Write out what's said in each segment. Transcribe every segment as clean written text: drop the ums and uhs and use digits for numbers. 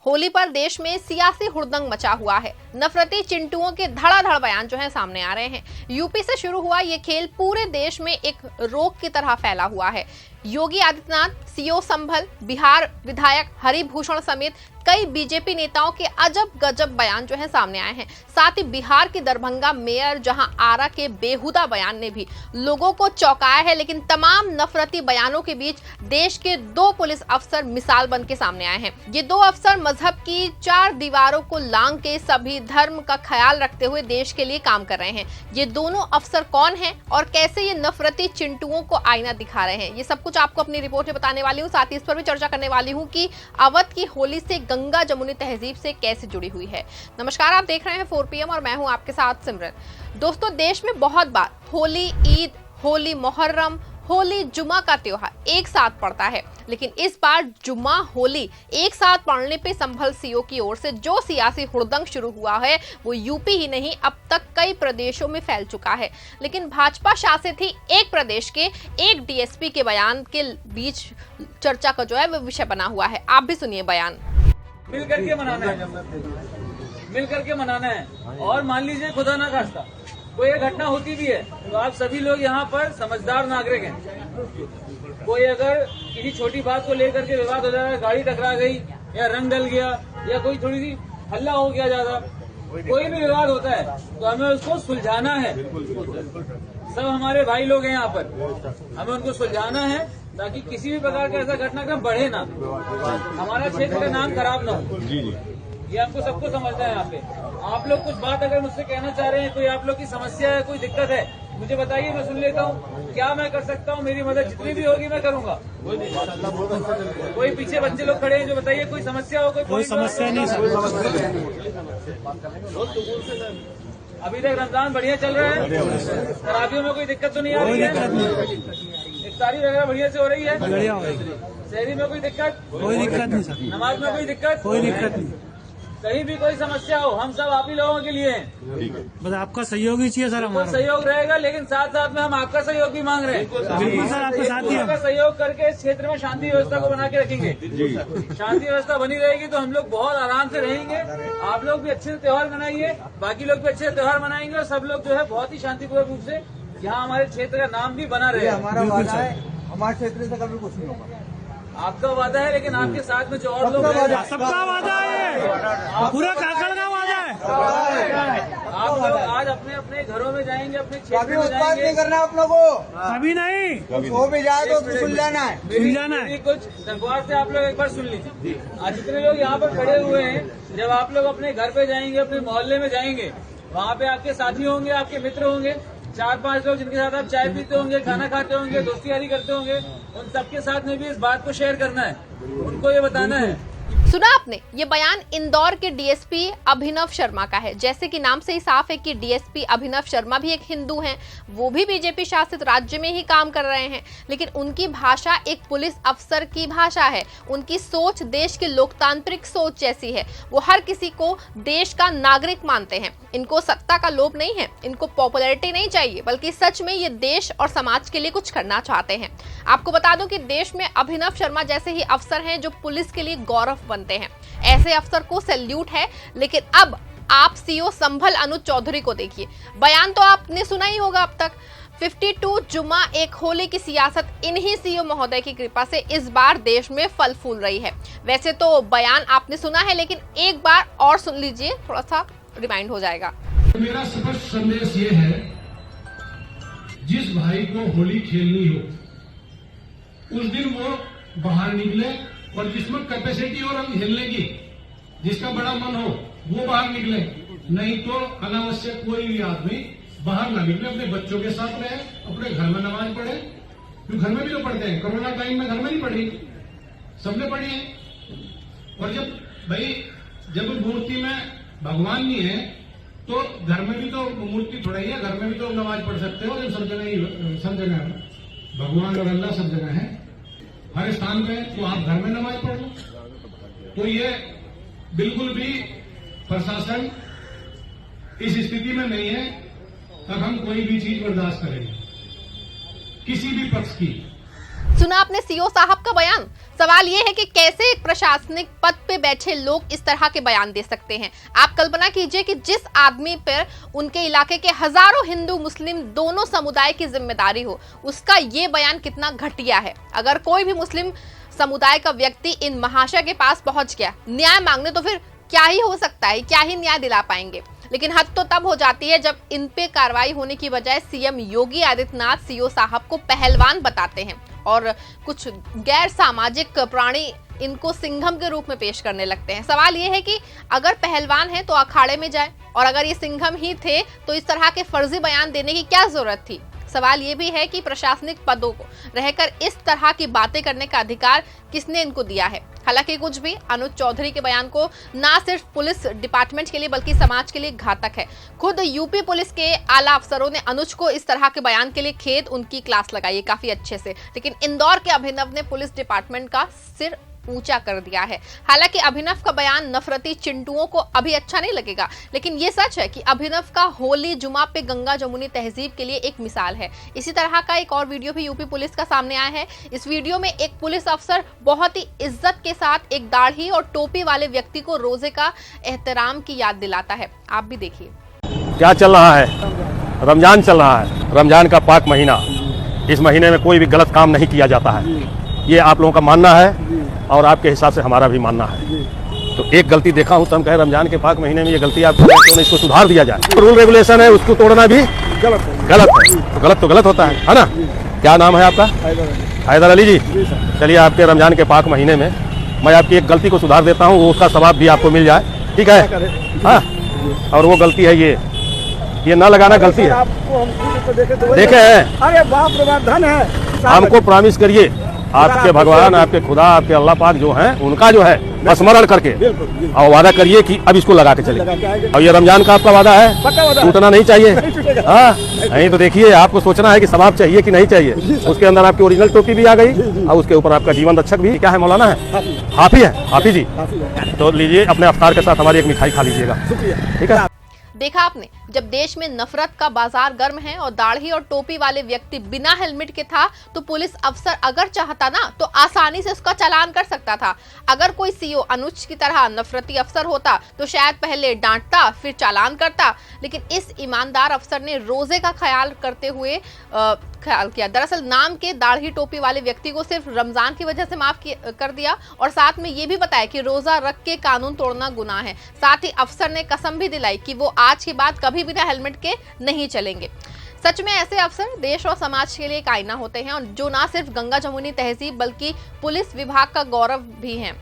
होली पर देश में सियासी हुड़दंग मचा हुआ है। नफरती चिंटुओं के धड़ाधड़ बयान जो है सामने आ रहे हैं। यूपी से शुरू हुआ ये खेल पूरे देश में एक रोग की तरह फैला हुआ है। योगी आदित्यनाथ, सीओ संभल, बिहार विधायक हरिभूषण समेत कई बीजेपी नेताओं के अजब गजब बयान जो है सामने आए हैं। साथ ही बिहार की दरभंगा मेयर जहां आरा के बेहुदा बयान ने भी लोगों को चौंकाया है। लेकिन तमाम नफरती बयानों के बीच देश के 2 पुलिस अफसर मिसाल बन के सामने आए हैं। ये 2 अफसर मजहब की 4 दीवारों को लांघ के सभी धर्म का ख्याल रखते हुए देश के लिए काम कर रहे हैं। ये दोनों अफसर कौन हैं और कैसे ये नफरती चिंटुओं को आईना दिखा रहे हैं, ये सब कुछ आपको अपनी रिपोर्ट में बताने वाली हूँ। साथ ही इस पर भी चर्चा करने वाली हूँ कि अवध की होली से गंगा जमुनी तहजीब से कैसे जुड़ी हुई है। नमस्कार, आप देख रहे हैं 4 PM और मैं हूं आपके साथ सिमरन। दोस्तों, देश में बहुत बार होली, ईद, होली मुहर्रम, होली जुमा का त्योहार एक साथ पड़ता है, लेकिन इस बार जुमा होली एक साथ पड़ने पे संभल सीओ की ओर से जो सियासी हुड़दंग शुरू हुआ है वो यूपी ही नहीं अब तक कई प्रदेशों में फैल चुका है। लेकिन भाजपा शासित ही एक प्रदेश के एक डीएसपी के बयान के बीच चर्चा का जो है वो विषय बना हुआ है। आप भी सुनिए बयान। मिल करके मनाना है, मिल करके मनाना है। और मान लीजिए खुदा ना खास्ता कोई घटना होती भी है तो आप सभी लोग यहाँ पर समझदार नागरिक हैं। कोई अगर किसी छोटी बात को लेकर के विवाद हो जाए, गाड़ी टकरा गई या रंग डल गया या कोई थोड़ी सी हल्ला हो गया ज्यादा, कोई भी विवाद होता है तो हमें उसको सुलझाना है। सब हमारे भाई लोग हैं यहाँ पर, हमें उनको सुलझाना है ताकि किसी भी प्रकार का ऐसा घटनाक्रम बढ़े ना, हमारा क्षेत्र का नाम खराब ना हो। ये हमको सबको समझना है। यहाँ पे आप लोग कुछ बात अगर मुझसे कहना चाह रहे हैं, कोई आप लोग की समस्या है, कोई दिक्कत है, मुझे बताइए, मैं सुन लेता हूँ। क्या मैं कर सकता हूँ, मेरी मदद जितनी भी होगी मैं करूँगा। कोई पीछे बच्चे लोग खड़े हैं जो बताइए कोई समस्या हो, कोई समस्या नहीं। अभी तक रमजान बढ़िया चल रहा है, शराबियों में कोई दिक्कत तो नहीं आ रही है, इफ्तारी वगैरह बढ़िया से हो रही है, शहरी में कोई दिक्कत नहीं सर, नमाज में कोई दिक्कत नहीं, कहीं भी कोई समस्या हो हम सब आप ही लोगों के लिए हैं। बस आपका सहयोग ही चाहिए सर, हमारा सहयोग रहेगा, लेकिन साथ साथ में हम आपका सहयोग भी मांग रहे हैं। बिल्कुल सर, आपके साथ ही आपका सहयोग करके इस क्षेत्र में शांति व्यवस्था को बना के रखेंगे। शांति व्यवस्था बनी रहेगी तो हम लोग बहुत आराम से रहेंगे। आप लोग भी अच्छे से त्योहार मनाइए, बाकी लोग भी अच्छे से त्योहार मनाएंगे और सब लोग जो है बहुत ही शांतिपूर्ण रूप से यहाँ हमारे क्षेत्र का नाम भी बना रहे। हमारा वादा है, हमारे क्षेत्र से कभी कुछ नहीं होगा। आपका वादा है, लेकिन आपके साथ में जो और लोग हैं, सबका वादा है, पूरा काकड़ का वादा है। आप लोग आज अपने अपने घरों में जाएंगे, अपने क्षेत्र में उत्पाद नहीं करना आप लोगों को, कभी नहीं, वो भी जाए तो सुन जाना है। मेरी कुछ दरख्वास्त से आप लोग एक बार सुन लीजिए। आज जितने लोग यहाँ पर खड़े हुए हैं, जब आप लोग अपने घर पे जाएंगे, अपने मोहल्ले में जाएंगे, वहाँ पे आपके साथी होंगे, आपके मित्र होंगे, 4-5 लोग जिनके साथ आप चाय पीते होंगे, खाना खाते होंगे, दोस्ती यारी करते होंगे, उन सबके साथ में भी इस बात को शेयर करना है, उनको ये बताना है। सुना आपने, ये बयान इंदौर के डीएसपी अभिनव शर्मा का है। जैसे कि नाम से ही साफ है कि डीएसपी अभिनव शर्मा भी एक हिंदू हैं, वो भी बीजेपी शासित राज्य में ही काम कर रहे हैं, लेकिन उनकी भाषा एक पुलिस अफसर की भाषा है। उनकी सोच देश की लोकतांत्रिक सोच जैसी है। वो हर किसी को देश का नागरिक मानते हैं। इनको सत्ता का लोभ नहीं है, इनको पॉपुलैरिटी नहीं चाहिए, बल्कि सच में ये देश और समाज के लिए कुछ करना चाहते हैं। आपको बता दूं कि देश में अभिनव शर्मा जैसे ही अफसर हैं जो पुलिस के लिए गौरव बनते हैं। ऐसे अफसर को सैल्यूट है। लेकिन अब आप सीओ संभल अनुज चौधरी को देखिए। बयान तो आपने सुना ही होगा अब तक। 52 जुमा एक होली की सियासत इन्हीं सीओ महोदय की कृपा से इस बार देश में फल फूल रही है। वैसे तो बयान आपने सुना है, लेकिन एक बार और सुन लीजिए, थोड़ा सा रिमाइंड हो जाएगा। मेरा स्पष्ट संदेश ये है, जिस भाई को होली खेलनी हो उस दिन वो बाहर निकले, और जिसमें कैपेसिटी हो रंग खेलने की, जिसका बड़ा मन हो वो बाहर निकले, नहीं तो अनावश्यक कोई भी आदमी बाहर ना निकले। अपने बच्चों के साथ रहे, अपने घर में नमाज पढ़े, क्योंकि घर में भी तो पढ़ते हैं। कोरोना टाइम में घर में नहीं पढ़ी, सबने पढ़ी है। और जब मूर्ति में भगवान नहीं है तो घर में भी तो मूर्ति थोड़ा ही है, घर में भी तो नमाज पढ़ सकते हो। सब जगह भगवान और अल्लाह सब जगह है, हर स्थान पे, तो आप घर में नमाज पढ़ लो। तो ये बिल्कुल भी प्रशासन इस स्थिति में नहीं है, तब हम कोई भी चीज बर्दाश्त करेंगे किसी भी पक्ष की। सुना आपने सीओ साहब का बयान। सवाल यह है कि कैसे एक प्रशासनिक पद पे बैठे लोग इस तरह के बयान दे सकते हैं। आप कल्पना कीजिए कि जिस आदमी पर उनके इलाके के हजारों हिंदू मुस्लिम दोनों समुदाय की जिम्मेदारी हो, उसका ये बयान कितना घटिया है। अगर कोई भी मुस्लिम समुदाय का व्यक्ति इन महाशय के पास पहुंच गया न्याय मांगने, तो फिर क्या ही हो सकता है, क्या ही न्याय दिला पाएंगे। लेकिन हद तो तब हो जाती है जब इन पे कार्रवाई होने की बजाय सीएम योगी आदित्यनाथ सीओ साहब को पहलवान बताते हैं और कुछ गैर सामाजिक प्राणी इनको सिंघम के रूप में पेश करने लगते हैं। सवाल ये है कि अगर पहलवान है तो अखाड़े में जाए, और अगर ये सिंघम ही थे तो इस तरह के फर्जी बयान देने की क्या जरूरत थी। सवाल ये भी है कि प्रशासनिक पदों को रहकर इस तरह की बातें करने का अधिकार किसने इनको दिया है। हालांकि कुछ भी अनुज चौधरी के बयान को ना सिर्फ पुलिस डिपार्टमेंट के लिए बल्कि समाज के लिए घातक है। खुद यूपी पुलिस के आला अफसरों ने अनुज को इस तरह के बयान के लिए खेद उनकी क्लास लगाई है काफी अच्छे से, लेकिन इंदौर के अभिनव ने पुलिस डिपार्टमेंट का सिर ऊंचा कर दिया है। हालांकि अभिनव का बयान नफरती चिंटुओं को अभी अच्छा नहीं लगेगा, लेकिन ये सच है कि अभिनव का होली जुमा पे गंगा जमुनी तहजीब के लिए एक मिसाल है। इसी तरह का एक और वीडियो भी यूपी पुलिस का सामने आया है। इस वीडियो में एक पुलिस अफसर बहुत ही इज्जत के साथ एक दाढ़ी और टोपी वाले व्यक्ति को रोजे का एहतराम की याद दिलाता है। आप भी देखिए। क्या चल रहा है? रमजान चल रहा है, रमजान का पाक महीना। इस महीने में कोई भी गलत काम नहीं किया जाता है, ये आप लोगों का मानना है और आपके हिसाब से हमारा भी मानना है। तो एक गलती देखा हूँ तो हम कहें रमजान के पाक महीने में ये गलती आप तो इसको सुधार दिया जाए। रूल रेगुलेशन है, उसको तोड़ना भी गलत है। तो गलत होता है ना। क्या नाम है आपका? हैदर अली जी। चलिए, आपके रमजान के पाक महीने में मैं आपकी एक गलती को सुधार देता हूँ, उसका सवाब भी आपको मिल जाए, ठीक है? हाँ, और वो गलती है ये ना लगाना गलती है। देखे हैं, अरे बाप रे बाप, धन है। हमको प्रॉमिस करिए, आपके भगवान, आपके खुदा, आपके अल्लाह पाक जो हैं, उनका जो है स्मरण करके और वादा करिए कि अब इसको लगा के चलेंगे। और ये रमजान का आपका वादा है, टूटना नहीं चाहिए। हाँ, नहीं तो देखिए, आपको सोचना है कि सवाब चाहिए कि नहीं चाहिए। उसके अंदर आपकी ओरिजिनल टोपी भी आ गई और उसके ऊपर आपका जीवन रक्षक भी। क्या है? मौलाना है, हाफी जी। तो लीजिए, अपने अफ्तार के साथ हमारी एक मिठाई खा लीजिएगा, ठीक है? देखा आपने, जब देश में नफरत का बाजार गर्म है और दाढ़ी और टोपी वाले व्यक्ति बिना हेलमेट के था, तो पुलिस अफसर अगर चाहता ना तो आसानी से उसका चालान कर सकता था। अगर कोई सीओ अनुज की तरह नफरती अफसर होता तो शायद पहले डांटता फिर चालान करता, लेकिन इस ईमानदार अफसर ने रोजे का ख्याल करते हुए ख्याल किया। दरअसल नाम के दाढ़ी टोपी वाले व्यक्ति को सिर्फ रमजान की वजह से माफ कर दिया और साथ में ये भी बताया कि रोजा रख के कानून तोड़ना गुनाह है। साथ ही अफसर ने कसम भी दिलाई कि वो आज के बाद कभी बिना हेलमेट के नहीं चलेंगे। सच में ऐसे अफसर देश और समाज के लिए एक आईना होते हैं, और जो ना सिर्फ गंगा जमुनी तहजीब बल्कि पुलिस विभाग का गौरव भी है।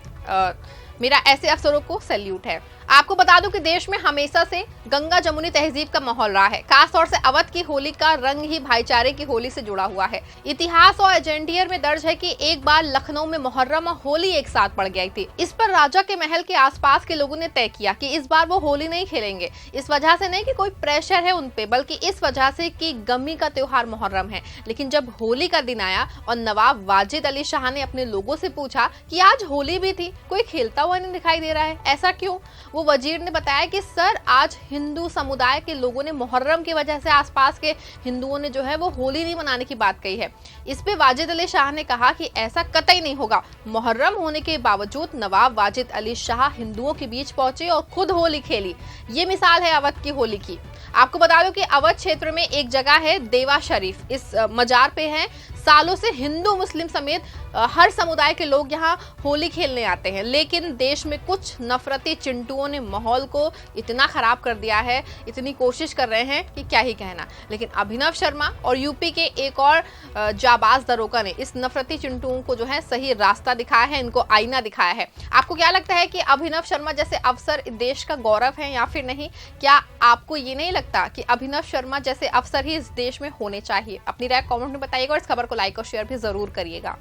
मेरा ऐसे अफसरों को सैल्यूट है। आपको बता दूं कि देश में हमेशा से गंगा जमुनी तहजीब का माहौल रहा है। खास तौर से अवध की होली का रंग ही भाईचारे की होली से जुड़ा हुआ है। इतिहास और एजेंडियर में दर्ज है कि एक बार लखनऊ में मुहर्रम और होली एक साथ पड़ गई थी। इस पर राजा के महल के आसपास के लोगों ने तय किया कि इस बार वो होली नहीं खेलेंगे। इस वजह से नहीं कि कोई प्रेशर है उनपे, बल्कि इस वजह से कि गमी का त्योहार मुहर्रम है। लेकिन जब होली का दिन आया और नवाब वाजिद अली शाह ने अपने लोगों से पूछा कि आज होली भी थी, कोई खेलता हुआ नहीं दिखाई दे रहा है, ऐसा क्यों? वो वजीर ने बताया कि सर, आज हिंदू समुदाय के लोगों ने मुहर्रम की वजह से आसपास के हिंदुओं ने जो है वो होली नहीं मनाने की बात कही है। इस पे वाजिद अली शाह ने कहा कि ऐसा कतई नहीं होगा। मुहर्रम होने के बावजूद नवाब वाजिद अली शाह हिंदुओं के बीच पहुंचे और खुद होली खेली। ये मिसाल है अवध की होली की। आपको बता दो कि अवध क्षेत्र में एक जगह है देवा शरीफ। इस मजार पे है, सालों से हिंदू मुस्लिम समेत हर समुदाय के लोग यहाँ होली खेलने आते हैं। लेकिन देश में कुछ नफरती चिंटुओं ने माहौल को इतना खराब कर दिया है, इतनी कोशिश कर रहे हैं कि क्या ही कहना। लेकिन अभिनव शर्मा और यूपी के एक और जाबाज दरोगा ने इस नफरती चिंटुओं को जो है सही रास्ता दिखाया है, इनको आईना दिखाया है। आपको क्या लगता है कि अभिनव शर्मा जैसे अफसर देश का गौरव है या फिर नहीं? क्या आपको ये नहीं लगता कि अभिनव शर्मा जैसे अफसर ही इस देश में होने चाहिए? अपनी राय कमेंट में बताइएगा और इस खबर को लाइक और शेयर भी जरूर करिएगा।